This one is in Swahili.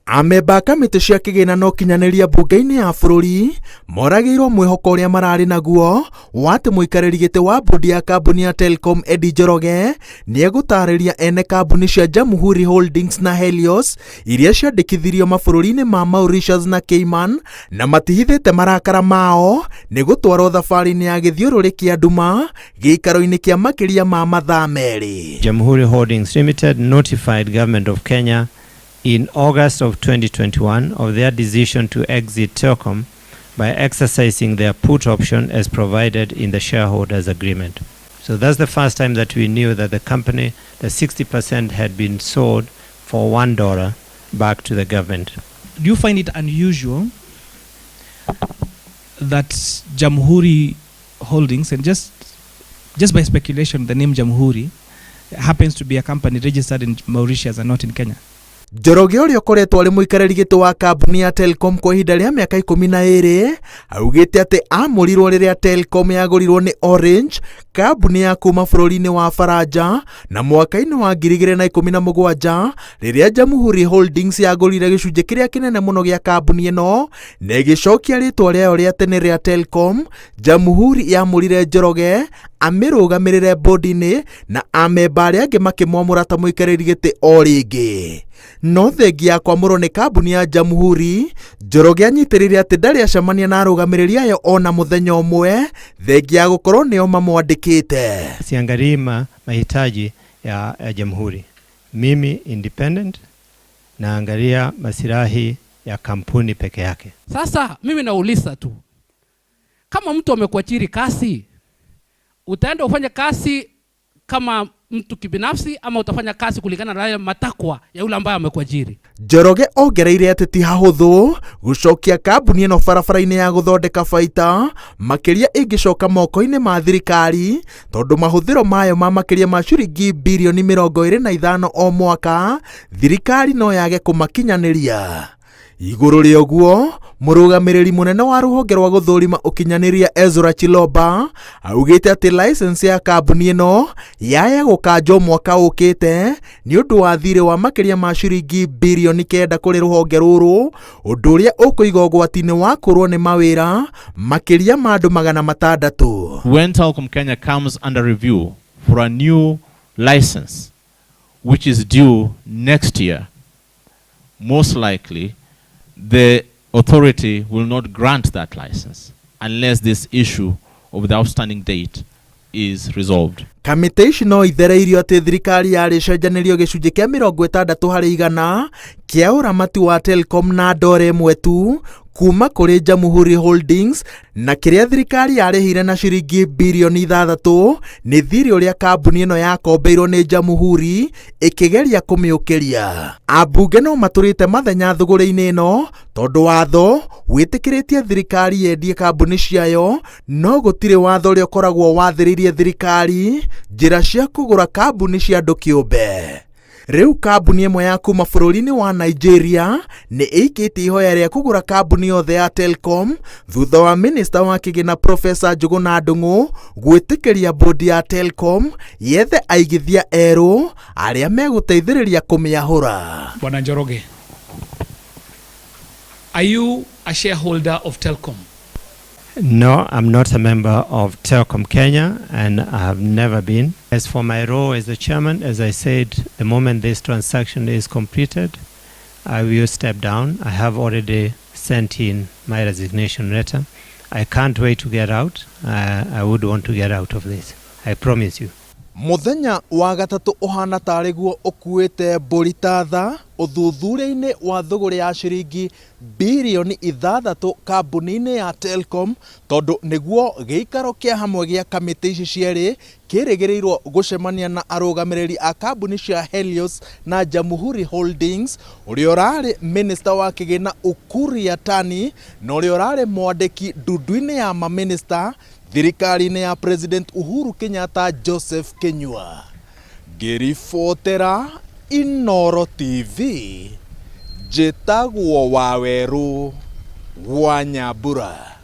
Amemba kamĩtĩ cia kĩgĩna no kinyanĩria mbunge-inĩ ya bũrũri moragĩirwo mwĩhoko ũrĩa mararĩ naguo wa atĩ mũikarĩri gĩtĩ wa bodi ya kambuni ya Telkom Eddie Njoroge nĩegũtarĩria ene kambuni cia Jamhuri Holdings na Helios iria ciandĩkithirio mabũrũri-inĩ ma Mauritius na Cayman na matihithĩte marakara mao nĩ gũtwarwo thabarĩ-inĩ ya gĩthiũrũrĩ kĩa nduma gĩikaro-inĩ kĩa makĩria ma mathaa merĩ. Jamhuri Holdings Limited notified Government of Kenya in August of 2021 of their decision to exit Telkom by exercising their put option as provided in the shareholders agreement. So that's the first time that we knew that the company, the 60% had been sold for $1 back to the government. Do you find it unusual that Jamhuri Holdings, and just by speculation, the name Jamhuri happens to be a company registered in Mauritius and not in Kenya? Njoroge ũrĩa ũkoretwo arĩ mũikarĩri gĩtĩ wa kambuni ya Telkom kwa ihinda rĩa mĩaka 12 augĩte atĩ amũrirwo rĩrĩa Telkom yagũrirwo nĩ Orange, kambuni ya kuma bũrũri-inĩ wa Faranja, na mwaka-inĩ wa 2017 rĩrĩa Jamhuri Holdings yagũrire gĩcunjĩ kĩrĩa kĩnene mũno gĩa kambuni ĩno na ĩgĩcokia rĩtwa rĩayo rĩa tene rĩa Telkom. Jamhuri yamũrire Njoroge amĩrũgamĩrĩre bodi-inĩ na amemba arĩa angĩ makĩmwamũra ta mũikarĩri gĩtĩ o rĩngĩ. No thengia ya kwamũrwo nĩ kambuni ya Jamhuri, Njoroge anyitĩrĩire atĩ ndarĩ acemania na arũgamĩrĩri ayo ona mũthenya ũmwe thengia ya gũkorwo nĩo mamwandĩkĩte. Siangalii mahitaji ya Jamhuri. Mimi independent naangalia masilahi ya kampuni peke yake. Sasa mimi nauliza tu, kama mtu amekuajiri kazi, utaenda ufanye kazi kama mtu kibinafsi ama utafanya kazi kulingana na matakwa ya yule ambaye amekuajiri? Njoroge ongereire atĩ ti hahũthũ gũcokia kambuni ĩno barabara-inĩ ya gũthondeka baita makĩria ĩngĩcoka moko-inĩ ma thirikari, tondũ mahũthĩro mayo ma makĩria ma ciringi birioni 25 o mwaka thirikari no yage kũmakinyanĩria. Igũrũ rĩa ũguo, mũrũgamĩrĩri mũnene wa rũhonge rwa gũthũrima ũkinyanĩria Ezra Chiloba augĩte atĩ license ya kambuni ĩno yaya gũkanjwo mwaka ũkĩte nĩ ũndũ wa thirĩ wa makĩria ma ciringi birioni 9 kũrĩ rũhonge rũrũ, ũndũ ũrĩa ũkũiga ũgwati-inĩ wa kũrwo nĩ mawĩra makĩria ma andũ 600. When Telkom Kenya comes under review for a new license which is due next year, most likely the authority will not grant that license unless this issue of the outstanding date is resolved. Kamĩtĩ ici no ithereirio atĩ thirikari yarĩcenjanĩrio gĩcunjĩ kĩa 60% kĩa ũramati wa Telkom na ndore ĩmwe tu kuma kũrĩ Jamhuri Holdings, na kĩrĩa thirikari yarĩhire na ciringi birioni 6 nĩ thirĩ ũrĩa kambuni ĩno yakombeirwo nĩ Jamhuri ĩkĩgeria kũmĩũkĩria. Ambunge no matũrĩte mathenya thũgũrĩ-inĩ ĩno tondũ watho wĩtĩkĩrĩtie thirikari yendie kambuni ciayo, no gũtirĩ watho ũrĩa ũkoragwo wathĩrĩirie thirikari njĩra cia kũgũra kambuni cia andũ kĩũmbe. Rĩu kambuni ĩmwe ya kuma bũrũri-inĩ wa Nigeria nĩ ĩikĩtie ihoya rĩa kũgũra kambuni yothe ya Telkom thutha wa minista wa kĩgĩna Profesa Njũgũna Ndung'u gwĩtĩkĩria bodi ya Telkom yethe aigithia erũ arĩa megũteithĩrĩria kũmĩahũra. Bwana Njoroge, are you a shareholder of Telkom? No, I'm not a member of Telkom Kenya and I have never been. As for my role as the chairman, as I said, the moment this transaction is completed, I will step down. I have already sent in my resignation letter. I can't wait to get out. I would want to get out of this. I promise you. Mũthenya wa gatatũ ũhana tarĩ guo ũkuĩte mbũri ta tha ũthuthuria-inĩ wa thũgũrĩ ya ciringi birioni 6 kambuni-inĩ ya Telkom, tondũ nĩguo gĩikaro kĩa hamwe gĩa kamĩtĩ ici cierĩ kĩrĩgĩrĩirwo gũcemania na arũgamĩrĩri a kambuni cia Helios na Jamhuri Holdings, ũrĩa ũrarĩ minista wa kĩgĩna Ũthuthuria Yatani na ũrĩa ũrarĩ mwandĩki ndundu-inĩ ya maminista thirikari-inĩ ya President Uhuru Kenyatta Joseph Kenyua. Ngĩribotera Inooro TV, njĩtagwo Wawerũ wa Nyambura.